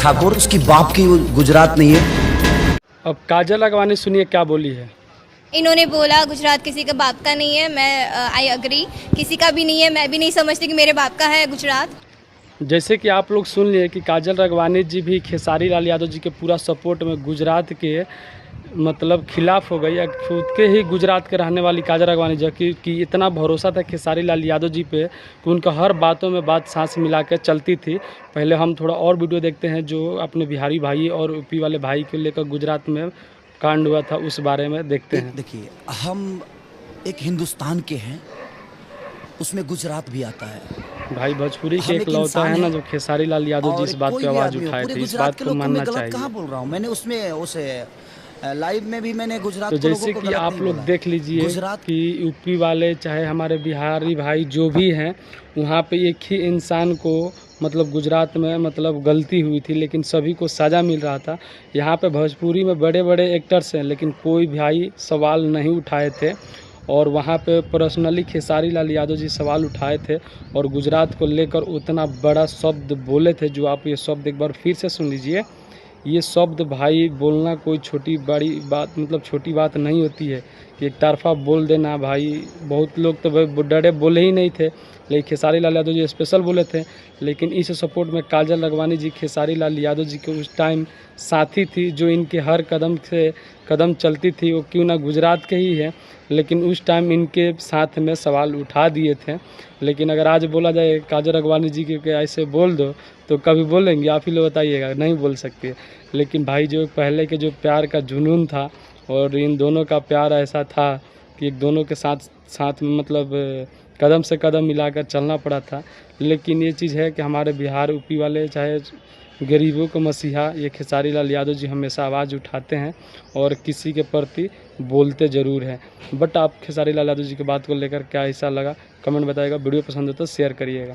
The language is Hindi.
ठाकुर, उसकी बाप की गुजरात नहीं है। अब काजल अगवानी सुनिए क्या बोली है। इन्होंने बोला गुजरात किसी का बाप का नहीं है। मैं आई अग्री, किसी का भी नहीं है। मैं भी नहीं समझती कि मेरे बाप का है गुजरात। जैसे कि आप लोग सुन लिए कि काजल राघवानी जी भी खेसारी लाल यादव जी के पूरा सपोर्ट में गुजरात के मतलब खिलाफ हो गई। खुद के ही गुजरात के रहने वाली काजल राघवानी जी कि इतना भरोसा था खेसारी लाल यादव जी पे कि उनका हर बातों में बात सांस मिला के चलती थी। पहले हम थोड़ा और वीडियो देखते हैं जो अपने बिहारी भाई और यूपी वाले भाई को लेकर गुजरात में कांड हुआ था, उस बारे में देखते हैं। देखिए, हम एक हिंदुस्तान के हैं, उसमें गुजरात भी आता है। भाई भोजपुरी के हम एक एक लौता इंसान है ना हैं जो खेसारी लाल यादव जी और इस बात कोई पे भी आवाज़ आदमी हो, उठाए पूरे थे, इस गुजरात बात के को लोग को मैं मानना गलत कहाँ चाहिए। बोल रहा हूँ। मैंने उसमें उसे लाइव में भी मैंने गुजरात तो के लोगों जैसे को कि गलत आप नहीं लोग बोला। देख लीजिए गुजरात कि यूपी वाले चाहे हमारे बिहारी भाई जो भी हैं, वहाँ पे एक ही इंसान को मतलब गुजरात में मतलब गलती हुई थी लेकिन सभी को सज़ा मिल रहा था। यहाँ पे भोजपुरी में बड़े बड़े एक्टर्स हैं लेकिन कोई भाई सवाल नहीं उठाए थे। और वहाँ पे पर्सनली खेसारी लाल यादव जी सवाल उठाए थे और गुजरात को लेकर उतना बड़ा शब्द बोले थे। जो आप ये शब्द एक बार फिर से सुन लीजिए। ये शब्द भाई बोलना कोई छोटी बड़ी बात मतलब छोटी बात नहीं होती है कि एक तरफा बोल देना। भाई बहुत लोग तो डरे बोले ही नहीं थे, लेकिन खेसारी लाल यादव जी स्पेशल बोले थे। लेकिन इस सपोर्ट में काजल राघवानी जी खेसारी लाल यादव जी के उस टाइम साथी थी, जो इनके हर कदम से कदम चलती थी। वो क्यों ना गुजरात के ही है लेकिन उस टाइम इनके साथ में सवाल उठा दिए थे। लेकिन अगर आज बोला जाए काजल राघवानी जी के ऐसे बोल दो तो कभी बोलेंगे? आप ही लोग बताइएगा, नहीं बोल सकते। लेकिन भाई जो पहले के जो प्यार का जुनून था और इन दोनों का प्यार ऐसा था कि एक दोनों के साथ साथ में मतलब कदम से कदम मिलाकर चलना पड़ा था। लेकिन ये चीज़ है कि हमारे बिहार यूपी वाले चाहे गरीबों को मसीहा ये खेसारी लाल यादव जी हमेशा आवाज़ उठाते हैं और किसी के प्रति बोलते ज़रूर हैं। बट आप खेसारी लाल यादव जी की बात को लेकर क्या ऐसा लगा कमेंट बताइएगा। वीडियो पसंद हो तो शेयर करिएगा।